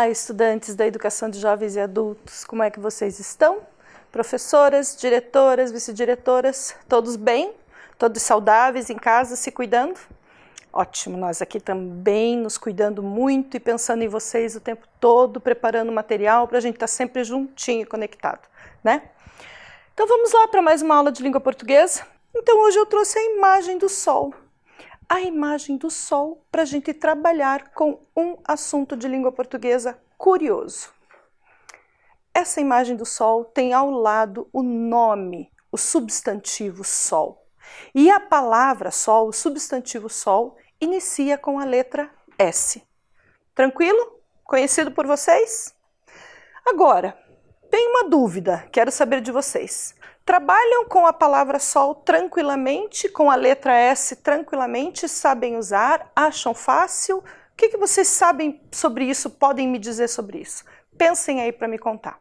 Olá, estudantes da Educação de Jovens e Adultos, como é que vocês estão? Professoras, diretoras, vice-diretoras, todos bem? Todos saudáveis em casa, se cuidando? Ótimo, nós aqui também nos cuidando muito e pensando em vocês o tempo todo, preparando material para a gente estar sempre juntinho e conectado, né? Então vamos lá para mais uma aula de língua portuguesa. Então hoje eu trouxe a imagem do sol. A imagem do sol para a gente trabalhar com um assunto de língua portuguesa curioso. Essa imagem do sol tem ao lado o nome, o substantivo sol. E a palavra sol, o substantivo sol, inicia com a letra S. Tranquilo? Conhecido por vocês? Agora, tenho uma dúvida, quero saber de vocês. Trabalham com a palavra sol tranquilamente, com a letra S tranquilamente, sabem usar, acham fácil? O que vocês sabem sobre isso, podem me dizer sobre isso? Pensem aí para me contar.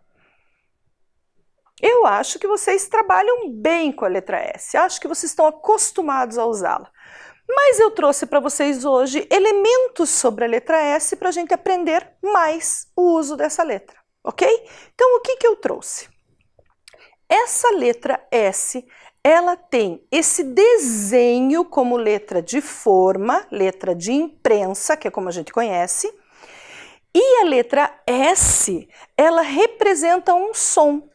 Eu acho que vocês trabalham bem com a letra S, acho que vocês estão acostumados a usá-la. Mas eu trouxe para vocês hoje elementos sobre a letra S para a gente aprender mais o uso dessa letra, ok? Então o que eu trouxe? Essa letra S, ela tem esse desenho como letra de forma, letra de imprensa, que é como a gente conhece, e a letra S, ela representa um som.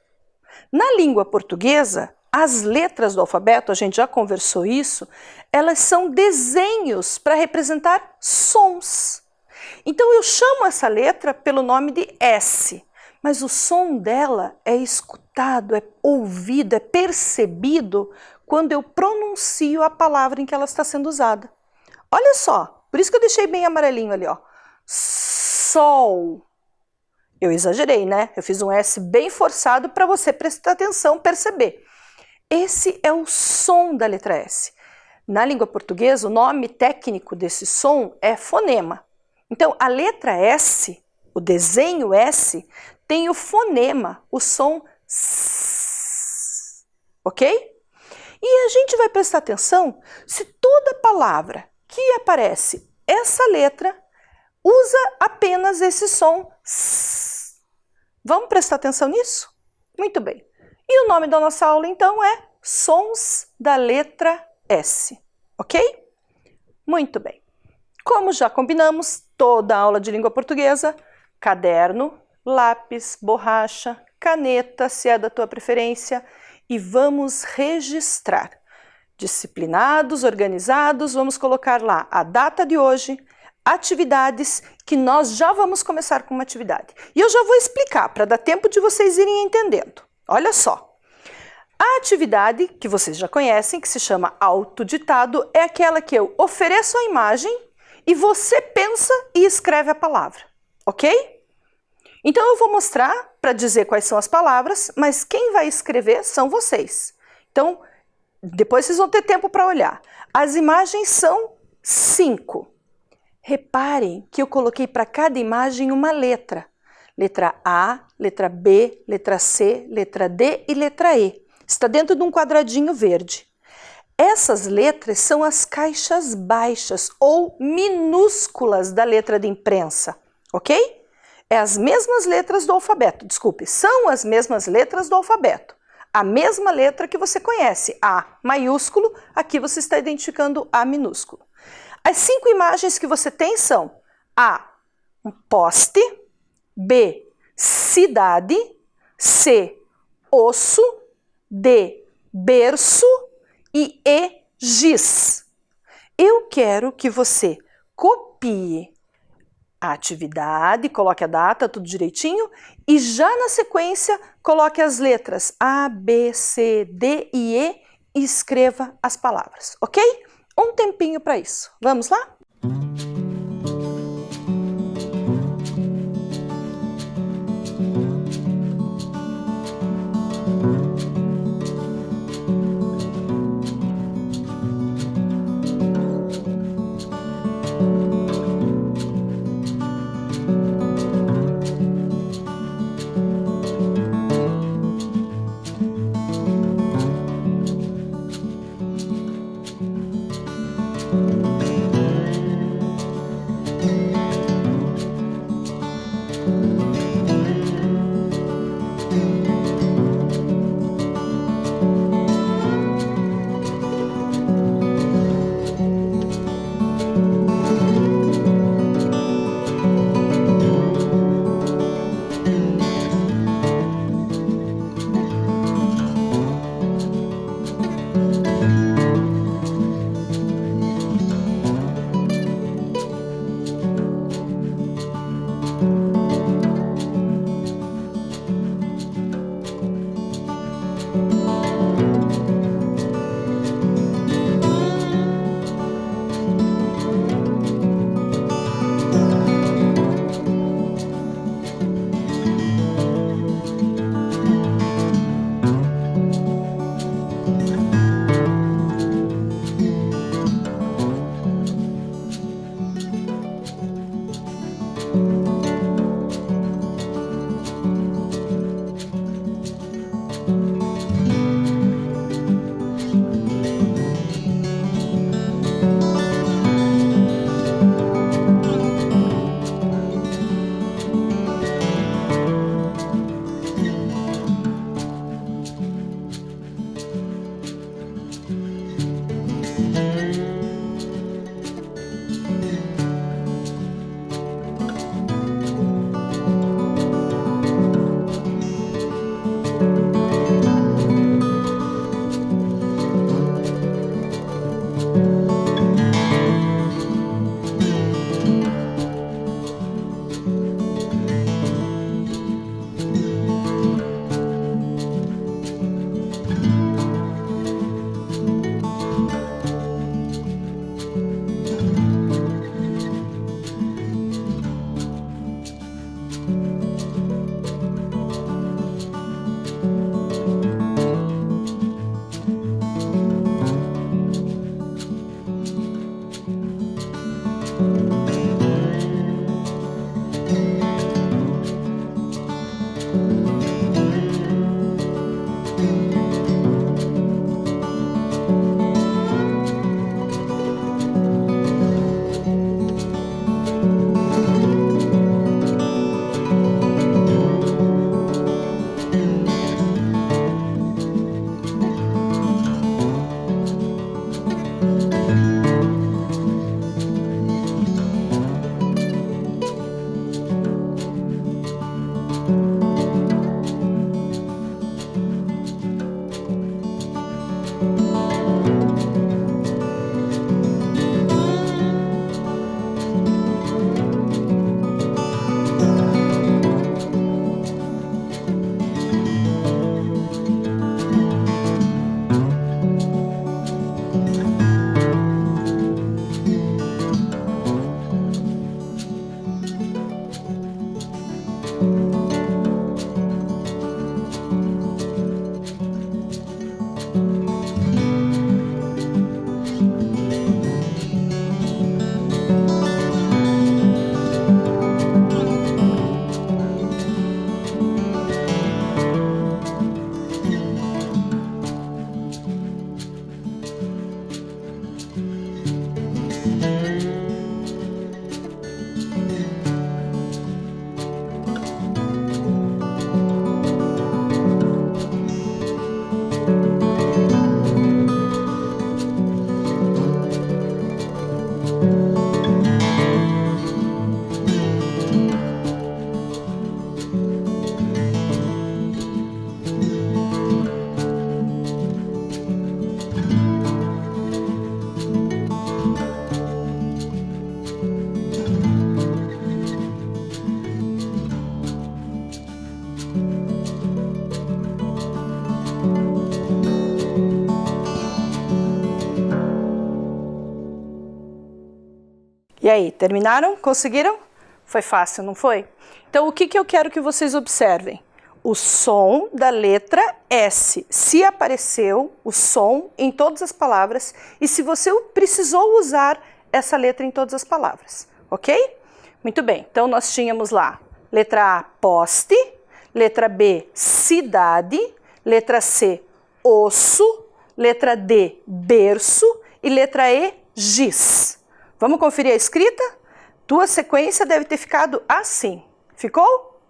Na língua portuguesa, as letras do alfabeto, a gente já conversou isso, elas são desenhos para representar sons. Então eu chamo essa letra pelo nome de S. Mas o som dela é escutado, é ouvido, é percebido quando eu pronuncio a palavra em que ela está sendo usada. Olha só, por isso que eu deixei bem amarelinho ali, ó. Sol. Eu exagerei, né? Eu fiz um S bem forçado para você prestar atenção, perceber. Esse é o som da letra S. Na língua portuguesa, o nome técnico desse som é fonema. Então, a letra S, o desenho S, tem o fonema, o som S, ok? E a gente vai prestar atenção se toda palavra que aparece essa letra usa apenas esse som S. Vamos prestar atenção nisso? Muito bem. E o nome da nossa aula, então, é Sons da letra S, ok? Muito bem. Como já combinamos, toda aula de língua portuguesa, caderno, lápis, borracha, caneta, se é da tua preferência, e vamos registrar. Disciplinados, organizados, vamos colocar lá a data de hoje, atividades, que nós já vamos começar com uma atividade. E eu já vou explicar, para dar tempo de vocês irem entendendo. Olha só. A atividade, que vocês já conhecem, que se chama autoditado, é aquela que eu ofereço a imagem e você pensa e escreve a palavra, ok? Então eu vou mostrar para dizer quais são as palavras, mas quem vai escrever são vocês. Então, depois vocês vão ter tempo para olhar. As imagens são 5. Reparem que eu coloquei para cada imagem uma letra. Letra A, letra B, letra C, letra D e letra E. Está dentro de um quadradinho verde. Essas letras são as caixas baixas ou minúsculas da letra de imprensa, ok? É as mesmas letras do alfabeto, desculpe, são as mesmas letras do alfabeto. A mesma letra que você conhece, A maiúsculo, aqui você está identificando A minúsculo. As 5 imagens que você tem são A, um poste, B, cidade, C, osso, D, berço e E, giz. Eu quero que você copie a atividade, coloque a data, tudo direitinho, e já na sequência coloque as letras A, B, C, D e E e escreva as palavras, ok? Um tempinho para isso. Vamos lá? E aí, terminaram? Conseguiram? Foi fácil, não foi? Então, o que eu quero que vocês observem? O som da letra S, se apareceu o som em todas as palavras e se você precisou usar essa letra em todas as palavras, ok? Muito bem, então nós tínhamos lá, letra A, poste, letra B, cidade, letra C, osso, letra D, berço e letra E, giz. Vamos conferir a escrita? Tua sequência deve ter ficado assim. Ficou?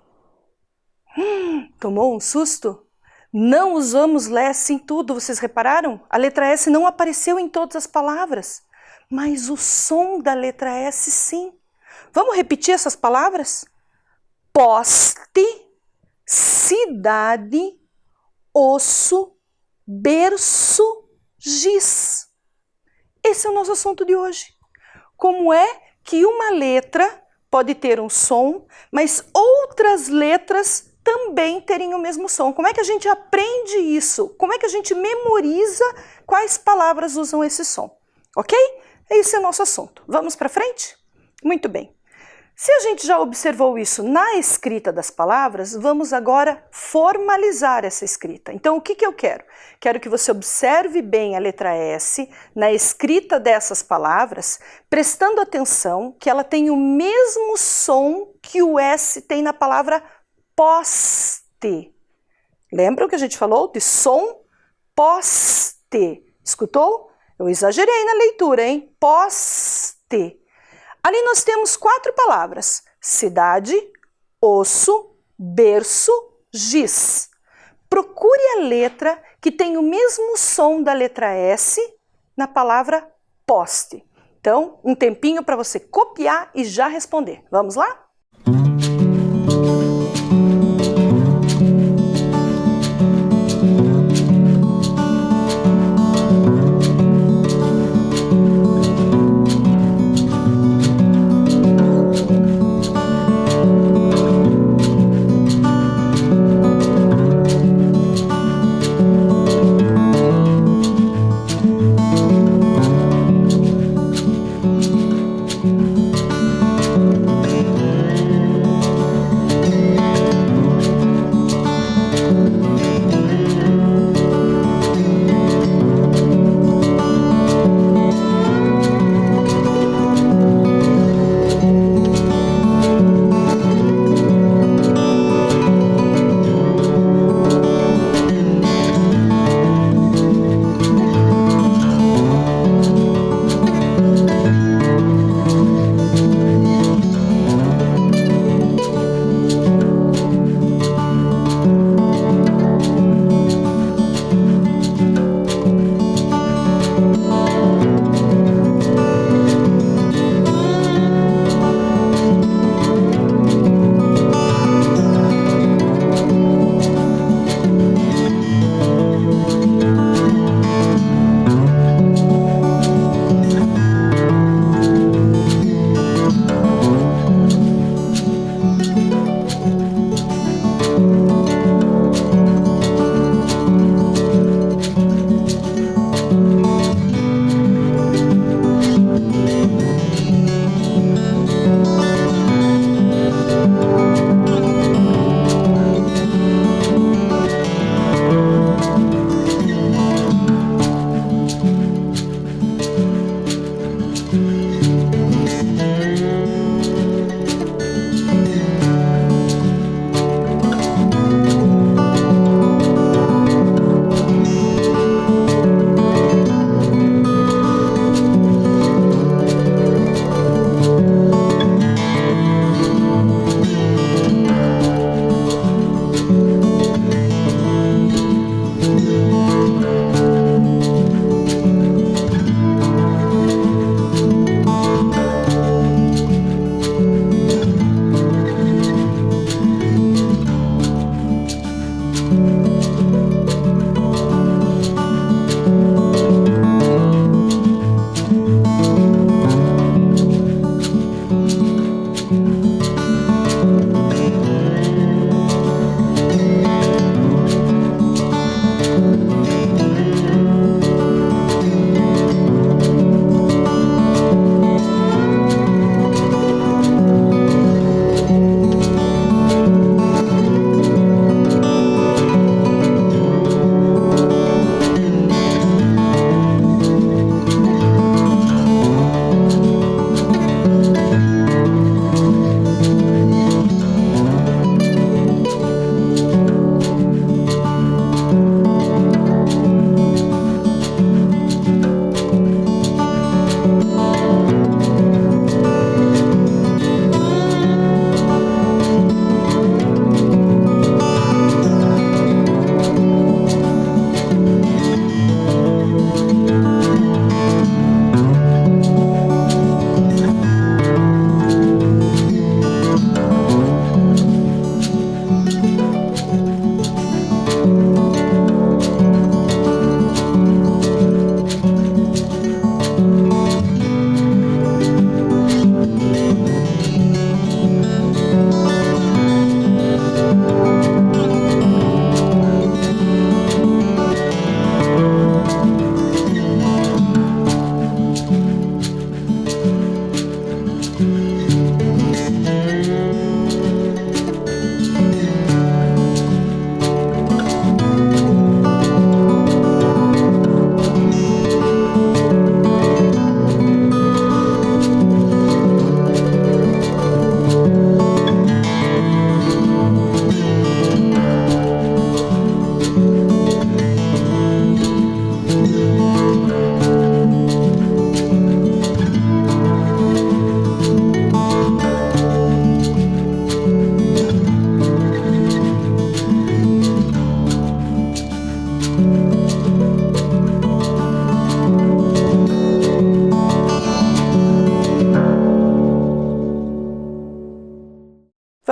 Tomou um susto? Não usamos less em tudo, vocês repararam? A letra S não apareceu em todas as palavras, mas o som da letra S sim. Vamos repetir essas palavras? Poste, cidade, osso, berço, giz. Esse é o nosso assunto de hoje. Como é que uma letra pode ter um som, mas outras letras também terem o mesmo som? Como é que a gente aprende isso? Como é que a gente memoriza quais palavras usam esse som? Ok? Esse é o nosso assunto. Vamos para frente? Muito bem. Se a gente já observou isso na escrita das palavras, vamos agora formalizar essa escrita. Então, o que eu quero? Quero que você observe bem a letra S na escrita dessas palavras, prestando atenção que ela tem o mesmo som que o S tem na palavra poste. Lembram que a gente falou de som? Poste. Escutou? Eu exagerei na leitura, hein? Poste. Ali nós temos 4 palavras: cidade, osso, berço, giz. Procure a letra que tem o mesmo som da letra S na palavra poste. Então, um tempinho para você copiar e já responder. Vamos lá?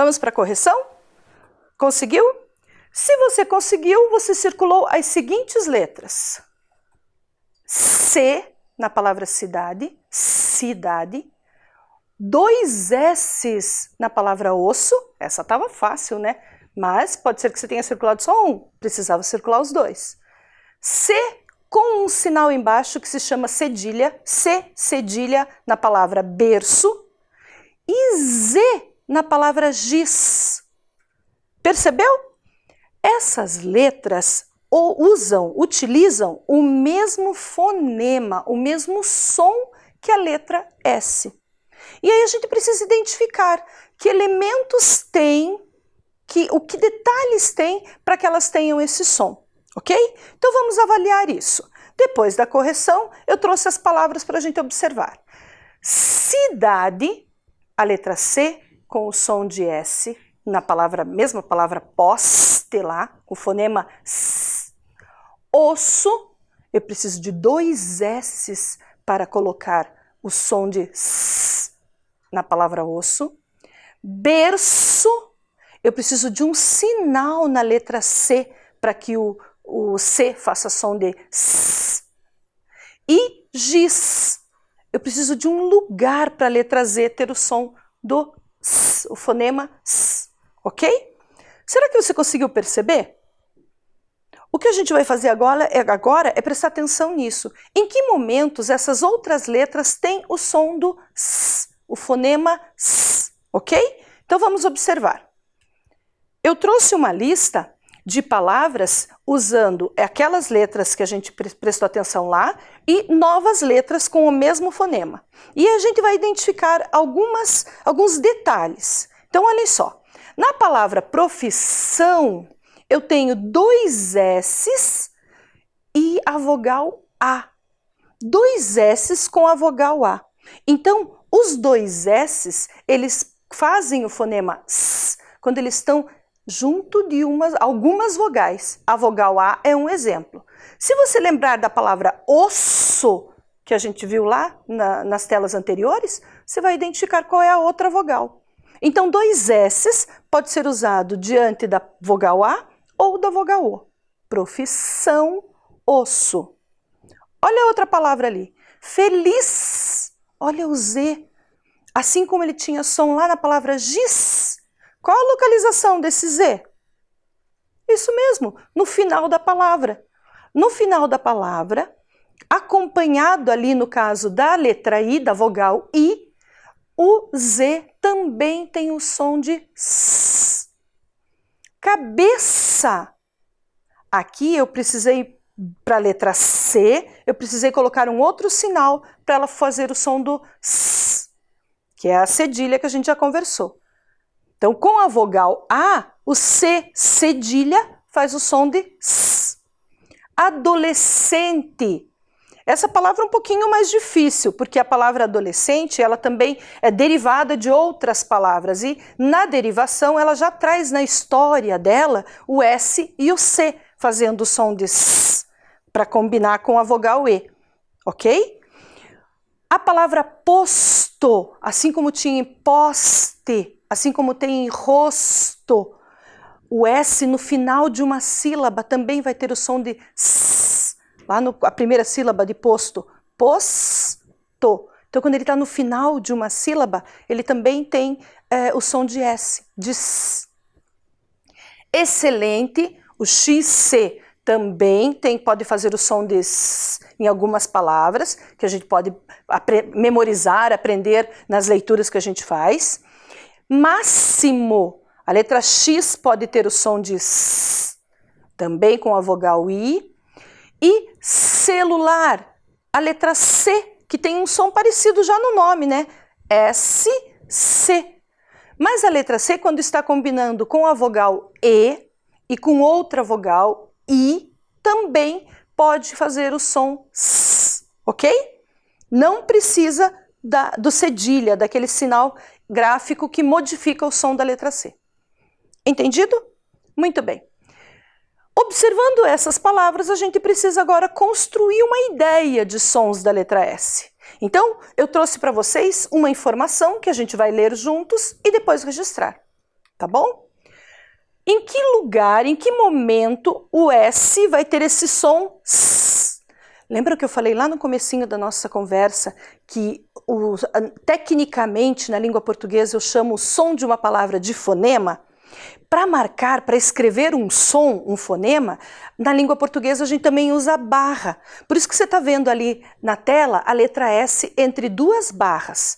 Vamos para a correção? Conseguiu? Se você conseguiu, você circulou as seguintes letras. C na palavra cidade, cidade. 2 S's na palavra osso, essa estava fácil, né? Mas pode ser que você tenha circulado só um, precisava circular os dois. C com um sinal embaixo que se chama cedilha, C, cedilha na palavra berço. E Z na palavra giz. Percebeu? Essas letras utilizam o mesmo fonema, o mesmo som que a letra S. E aí a gente precisa identificar que elementos tem, o que detalhes tem para que elas tenham esse som, ok? Então vamos avaliar isso. Depois da correção, eu trouxe as palavras para a gente observar. Cidade, a letra C com o som de S, na mesma palavra poste lá, com o fonema S. Osso, eu preciso de 2 S's para colocar o som de S na palavra osso. Berço, eu preciso de um sinal na letra C para que o C faça som de S. E giz, eu preciso de um lugar para a letra Z ter o som do S, o fonema S, ok? Será que você conseguiu perceber? O que a gente vai fazer agora é prestar atenção nisso. Em que momentos essas outras letras têm o som do S, o fonema S, ok? Então vamos observar. Eu trouxe uma lista de palavras usando aquelas letras que a gente prestou atenção lá e novas letras com o mesmo fonema. E a gente vai identificar alguns detalhes. Então olhem só, na palavra profissão eu tenho 2 S's e a vogal A. 2 S's com a vogal A. Então os 2 S's, eles fazem o fonema S quando eles estão junto de algumas vogais. A vogal A é um exemplo. Se você lembrar da palavra osso, que a gente viu lá nas telas anteriores, você vai identificar qual é a outra vogal. Então, 2 S's pode ser usado diante da vogal A ou da vogal O. Profissão, osso. Olha a outra palavra ali. Feliz. Olha o Z. Assim como ele tinha som lá na palavra giz. Qual a localização desse Z? Isso mesmo, no final da palavra. No final da palavra, acompanhado ali no caso da letra I, da vogal I, o Z também tem o som de S. Cabeça. Aqui eu precisei, para a letra C, eu precisei colocar um outro sinal para ela fazer o som do S, que é a cedilha que a gente já conversou. Então, com a vogal A, o C, cedilha, faz o som de S. Adolescente. Essa palavra é um pouquinho mais difícil, porque a palavra adolescente, ela também é derivada de outras palavras, e na derivação ela já traz na história dela o S e o C, fazendo o som de S, para combinar com a vogal E, ok? A palavra posto, assim como tinha em poste, assim como tem em rosto, o S no final de uma sílaba também vai ter o som de S, lá a primeira sílaba de posto, posto. Então, quando ele está no final de uma sílaba, ele também tem o som de S, de S. Excelente, o XC também pode fazer o som de S em algumas palavras, que a gente pode memorizar, aprender nas leituras que a gente faz. Máximo, a letra X pode ter o som de S, também com a vogal I. E celular, a letra C, que tem um som parecido já no nome, né? S, C. Mas a letra C, quando está combinando com a vogal E e com outra vogal I, também pode fazer o som S, ok? Não precisa do cedilha, daquele sinal gráfico que modifica o som da letra C. Entendido? Muito bem. Observando essas palavras, a gente precisa agora construir uma ideia de sons da letra S. Então, eu trouxe para vocês uma informação que a gente vai ler juntos e depois registrar. tá bom? Em que lugar, em que momento o S vai ter esse som S? Lembra que eu falei lá no comecinho da nossa conversa que tecnicamente na língua portuguesa eu chamo o som de uma palavra de fonema? Para marcar, para escrever um som, um fonema, na língua portuguesa a gente também usa barra. Por isso que você está vendo ali na tela a letra S entre duas barras.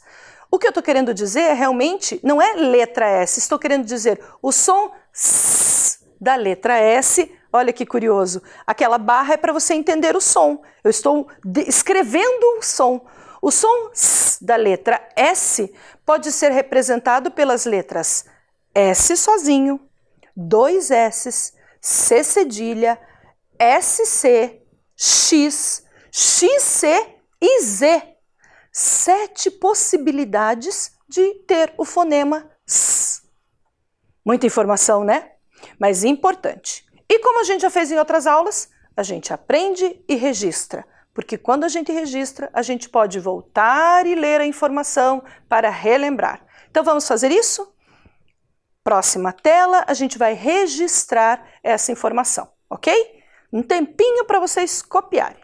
O que eu estou querendo dizer realmente não é letra S, estou querendo dizer o som S da letra S. Olha que curioso, aquela barra é para você entender o som. Eu estou escrevendo o som. O som S da letra S pode ser representado pelas letras S sozinho, dois S's, C cedilha, SC, X, XC e Z. 7 possibilidades de ter o fonema S. Muita informação, né? Mas importante. E como a gente já fez em outras aulas, a gente aprende e registra. Porque quando a gente registra, a gente pode voltar e ler a informação para relembrar. Então vamos fazer isso? Próxima tela, a gente vai registrar essa informação, ok? Um tempinho para vocês copiarem.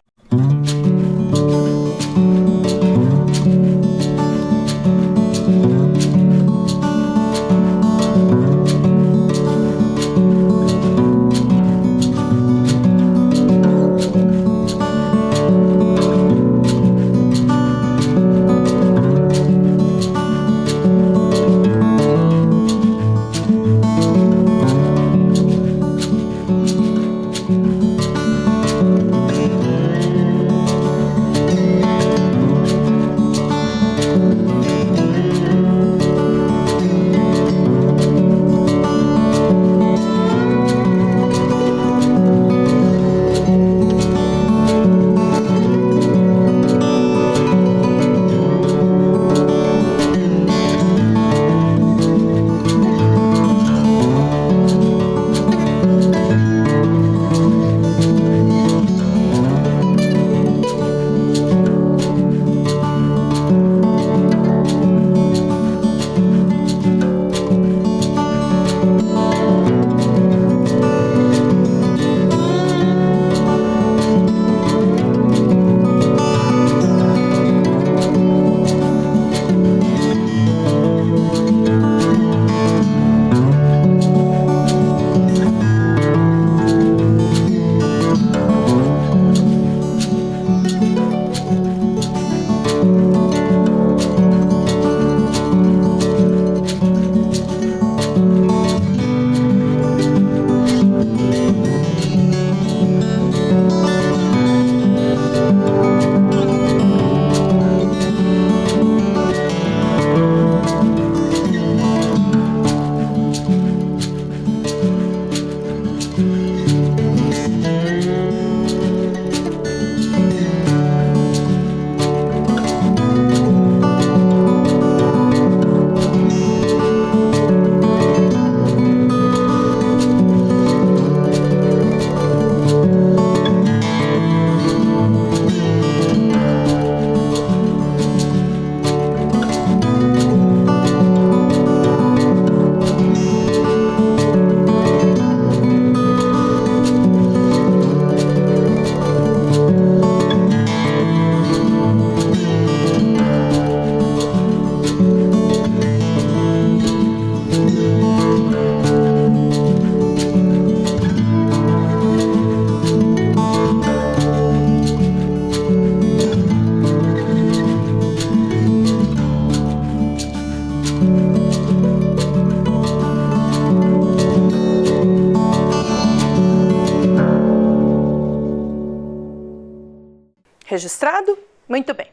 Registrado? Muito bem.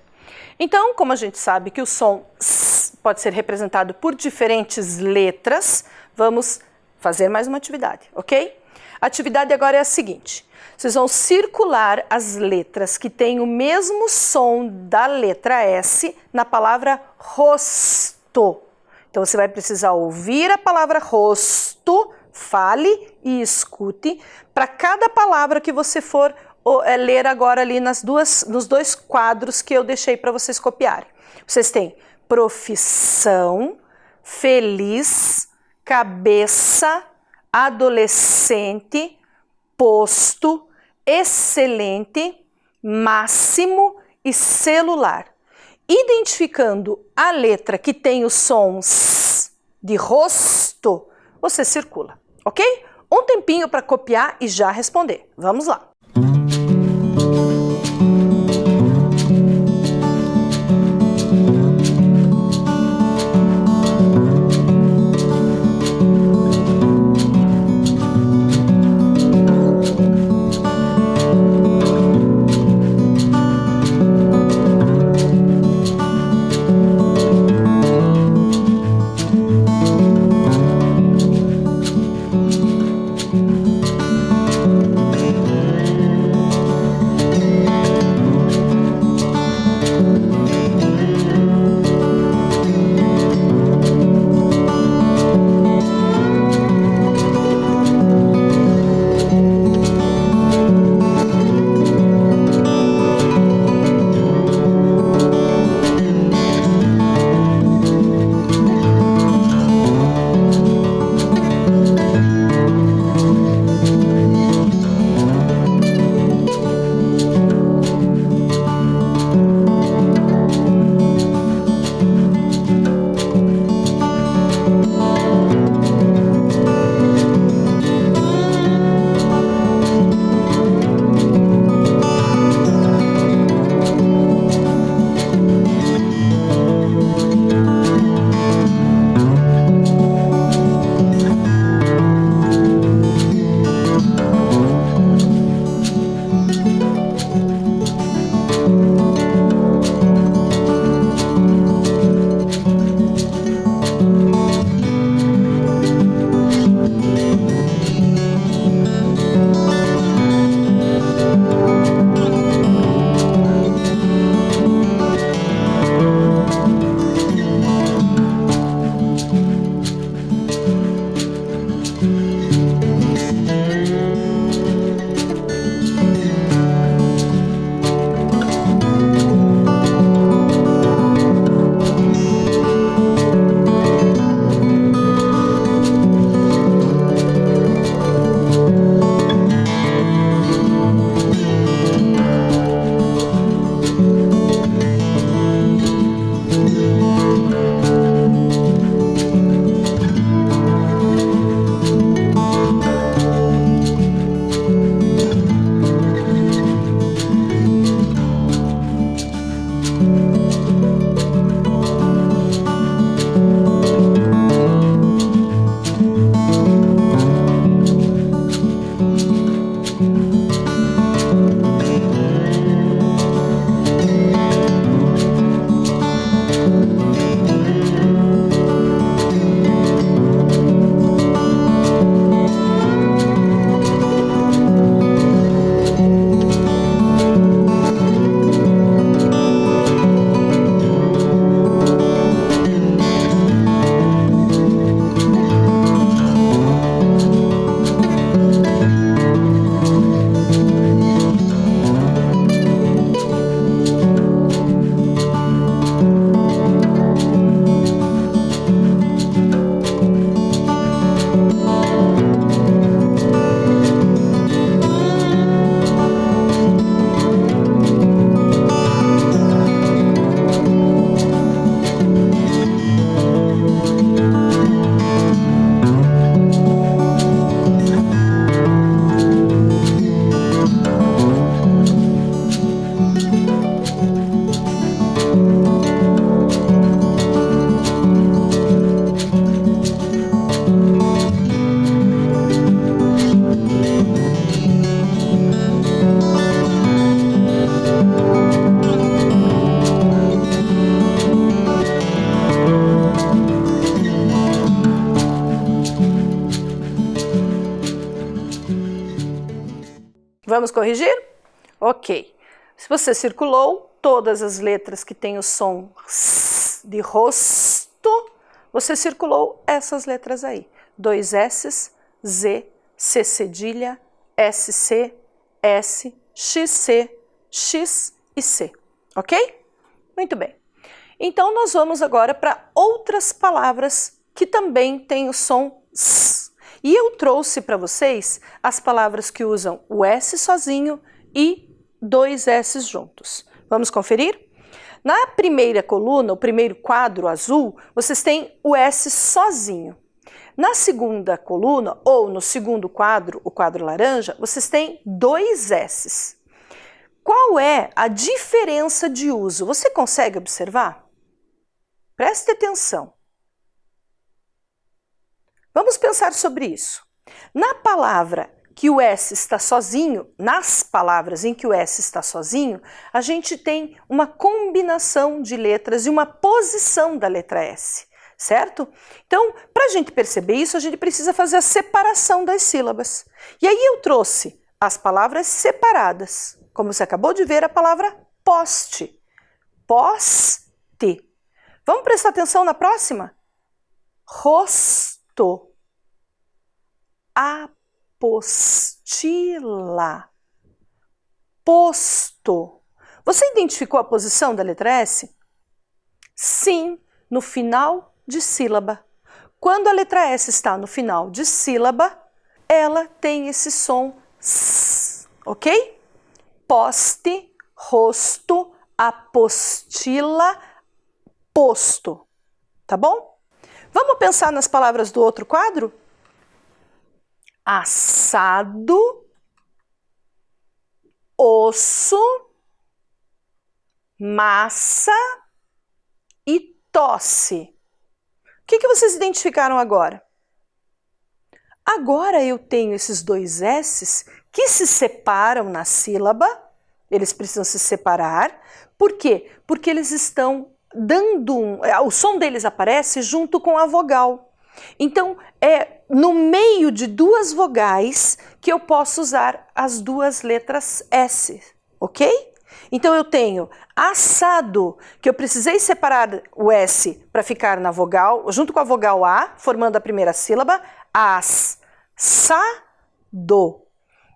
Então, como a gente sabe que o som S pode ser representado por diferentes letras, vamos fazer mais uma atividade, ok? A atividade agora é a seguinte: vocês vão circular as letras que têm o mesmo som da letra S na palavra rosto. Então, você vai precisar ouvir a palavra rosto, fale e escute para cada palavra que você for ler agora ali nos dois quadros que eu deixei para vocês copiarem. Vocês têm profissão, feliz, cabeça, adolescente, posto, excelente, máximo e celular. Identificando a letra que tem o som S de rosto, você circula, ok? Um tempinho para copiar e já responder. Vamos lá. Vamos corrigir? Ok. Se você circulou todas as letras que têm o som S de rosto, você circulou essas letras aí. 2 S's, Z, C cedilha, SC, S, XC, X e C. Ok? Muito bem. Então, nós vamos agora para outras palavras que também tem o som S. E eu trouxe para vocês as palavras que usam o S sozinho e dois S juntos. Vamos conferir? Na primeira coluna, o primeiro quadro azul, vocês têm o S sozinho. Na segunda coluna, ou no segundo quadro, o quadro laranja, vocês têm dois S's. Qual é a diferença de uso? Você consegue observar? Preste atenção. Vamos pensar sobre isso. Na palavra que o S está sozinho, nas palavras em que o S está sozinho, a gente tem uma combinação de letras e uma posição da letra S, certo? Então, para a gente perceber isso, a gente precisa fazer a separação das sílabas. E aí eu trouxe as palavras separadas. Como você acabou de ver, a palavra poste. Poste. Vamos prestar atenção na próxima? Rosto. Apostila. Posto. Você identificou a posição da letra S? Sim, no final de sílaba. Quando a letra S está no final de sílaba, ela tem esse som S, ok? Poste, rosto, apostila, posto. Tá bom? Vamos pensar nas palavras do outro quadro? Assado, osso, massa e tosse. O que vocês identificaram agora? Agora eu tenho esses dois S's que se separam na sílaba, eles precisam se separar. Por quê? Porque eles estão dando o som deles aparece junto com a vogal. Então, é no meio de duas vogais que eu posso usar as duas letras S, ok? Então, eu tenho assado, que eu precisei separar o S para ficar na vogal, junto com a vogal A, formando a primeira sílaba, as-sa-do.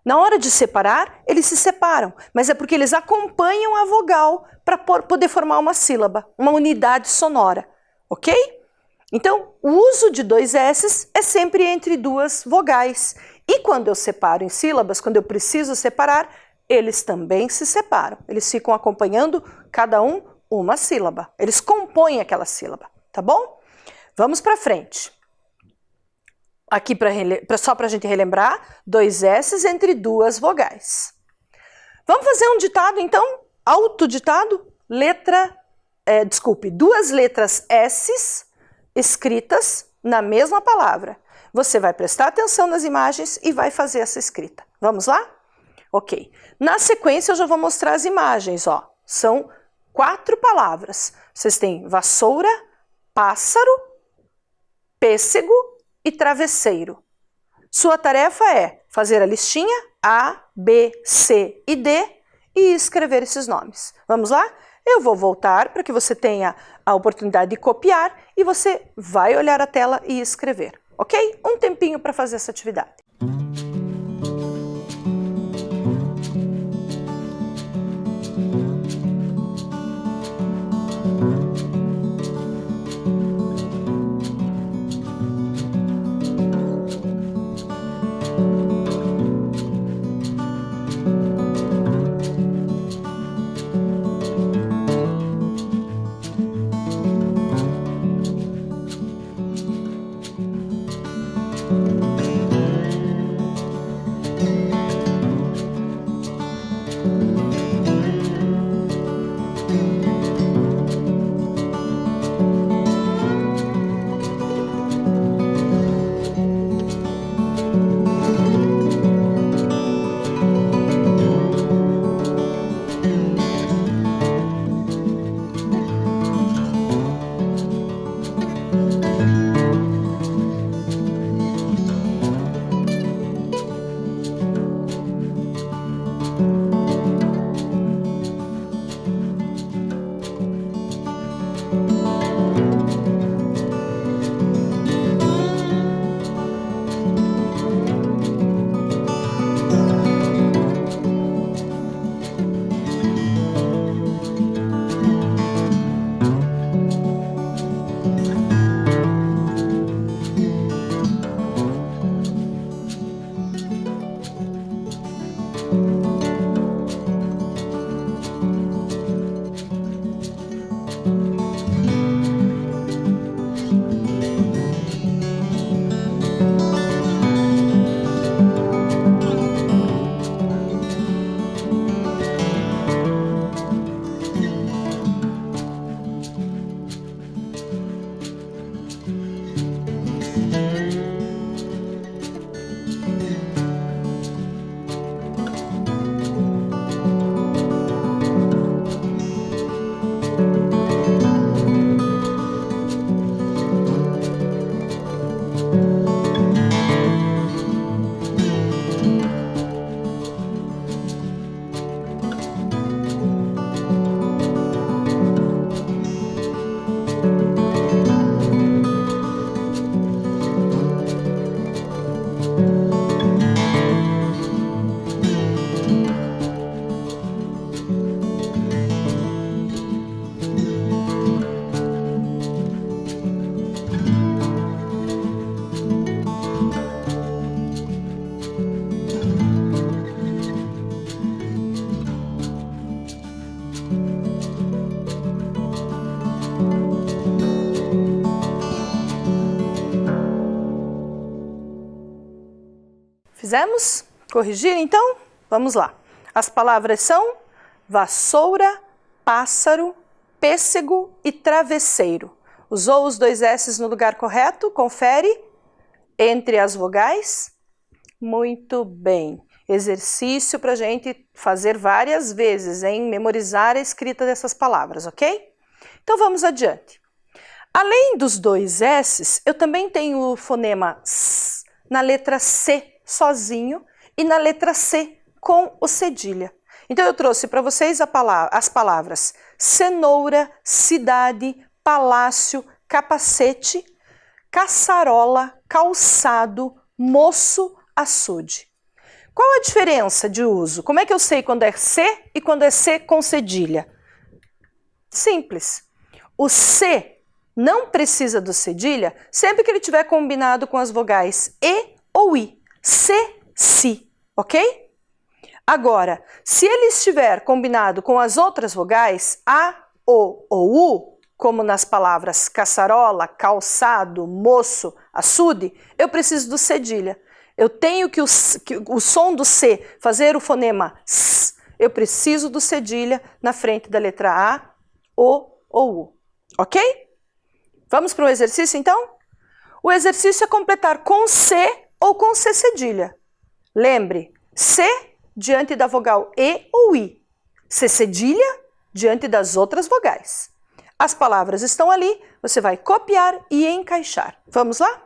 Na hora de separar, eles se separam, mas é porque eles acompanham a vogal para poder formar uma sílaba, uma unidade sonora, ok? Então, o uso de dois S's é sempre entre duas vogais. E quando eu separo em sílabas, quando eu preciso separar, eles também se separam. Eles ficam acompanhando cada um uma sílaba. Eles compõem aquela sílaba, tá bom? Vamos para frente. Aqui, só para a gente relembrar, dois S's entre duas vogais. Vamos fazer um ditado, então? Autoditado? Duas letras S's escritas na mesma palavra. Você vai prestar atenção nas imagens e vai fazer essa escrita. Vamos lá? Ok. Na sequência, eu já vou mostrar as imagens, ó. São 4 palavras. Vocês têm vassoura, pássaro, pêssego e travesseiro. Sua tarefa é fazer a listinha A, B, C e D e escrever esses nomes. Vamos lá? Eu vou voltar para que você tenha a oportunidade de copiar e você vai olhar a tela e escrever, ok? Um tempinho para fazer essa atividade. Fizemos? Corrigir então? Vamos lá. As palavras são vassoura, pássaro, pêssego e travesseiro. Usou os dois S's no lugar correto? Confere. Entre as vogais? Muito bem. Exercício para a gente fazer várias vezes, hein? Memorizar a escrita dessas palavras, ok? Então vamos adiante. Além dos dois S's, eu também tenho o fonema S na letra C sozinho e na letra C com o cedilha. Então eu trouxe para vocês as palavras cenoura, cidade, palácio, capacete, caçarola, calçado, moço, açude. Qual a diferença de uso? Como é que eu sei quando é C e quando é C com cedilha? Simples. O C não precisa do cedilha sempre que ele estiver combinado com as vogais E ou I. C, si, ok? Agora, se ele estiver combinado com as outras vogais, A, O ou U, como nas palavras caçarola, calçado, moço, açude, eu preciso do cedilha. Eu tenho que o som do C fazer o fonema S, eu preciso do cedilha na frente da letra A, O ou U, ok? Vamos para o exercício então? O exercício é completar com C ou com C cedilha. Lembre, C diante da vogal E ou I. C cedilha diante das outras vogais. As palavras estão ali, você vai copiar e encaixar. Vamos lá?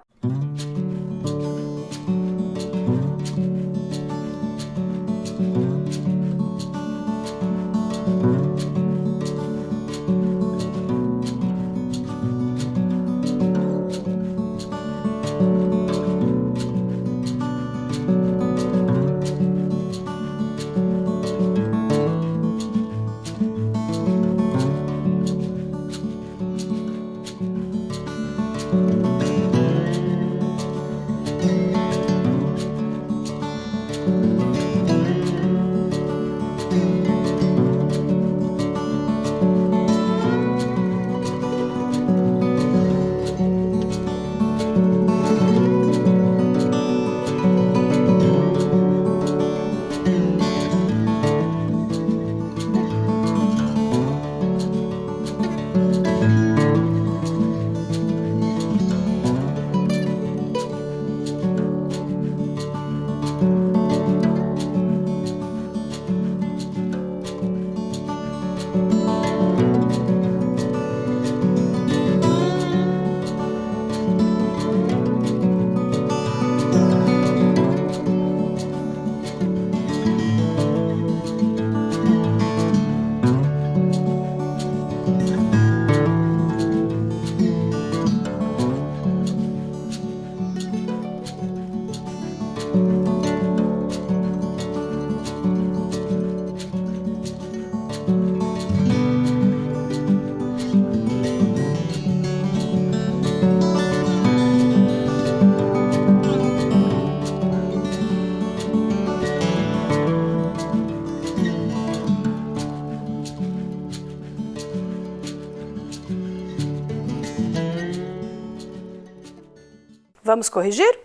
Vamos corrigir?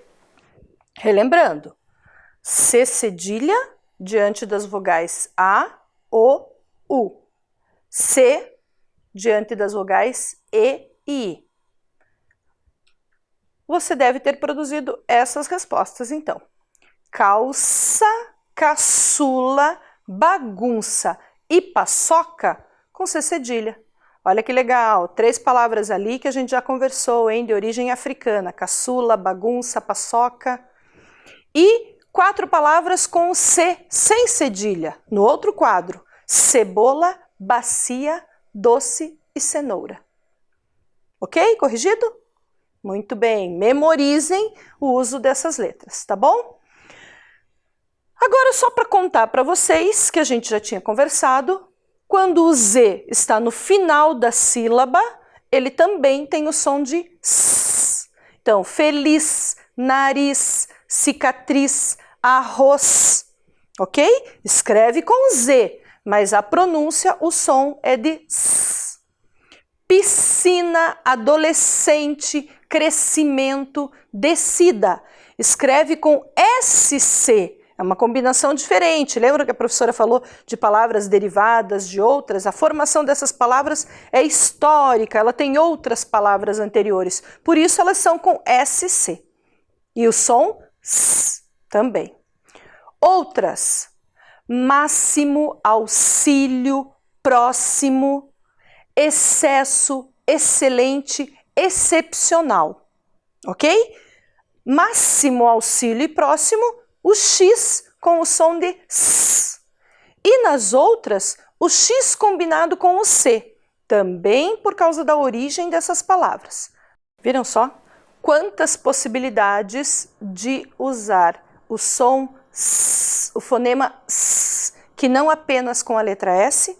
Relembrando, C cedilha diante das vogais A, O, U. C diante das vogais E e I. Você deve ter produzido essas respostas, então. Calça, caçula, bagunça e paçoca com C cedilha. Olha que legal, 3 palavras ali que a gente já conversou, hein, de origem africana. Caçula, bagunça, paçoca. E 4 palavras com C, sem cedilha, no outro quadro. Cebola, bacia, doce e cenoura. Ok? Corrigido? Muito bem, memorizem o uso dessas letras, tá bom? Agora, só para contar para vocês, que a gente já tinha conversado, quando o Z está no final da sílaba, ele também tem o som de S. Então, feliz, nariz, cicatriz, arroz, ok? Escreve com Z, mas a pronúncia, o som é de S. Piscina, adolescente, crescimento, descida. Escreve com SC. É uma combinação diferente. Lembra que a professora falou de palavras derivadas de outras? A formação dessas palavras é histórica, ela tem outras palavras anteriores. Por isso elas são com SC. E o som S também. Outras. Máximo, auxílio, próximo, excesso, excelente, excepcional. Ok? Máximo, auxílio e próximo, o X com o som de S. E nas outras, o X combinado com o C, também por causa da origem dessas palavras. Viram só? Quantas possibilidades de usar o som S, o fonema S, que não apenas com a letra S?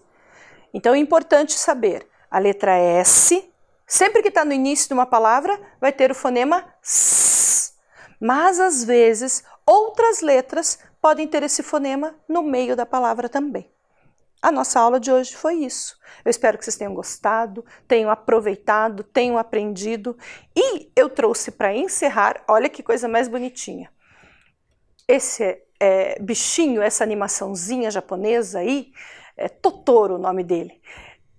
Então é importante saber, a letra S, sempre que está no início de uma palavra, vai ter o fonema S. Mas às vezes, outras letras podem ter esse fonema no meio da palavra também. A nossa aula de hoje foi isso. Eu espero que vocês tenham gostado, tenham aproveitado, tenham aprendido. E eu trouxe para encerrar, olha que coisa mais bonitinha. Esse bichinho, essa animaçãozinha japonesa aí, é Totoro o nome dele.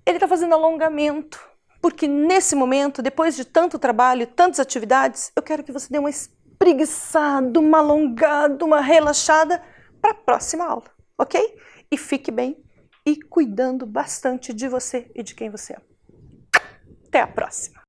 Ele está fazendo alongamento, porque nesse momento, depois de tanto trabalho, tantas atividades, eu quero que você dê uma espreguiçada, uma alongada, uma relaxada para a próxima aula, ok? E fique bem e cuidando bastante de você e de quem você ama. Até a próxima!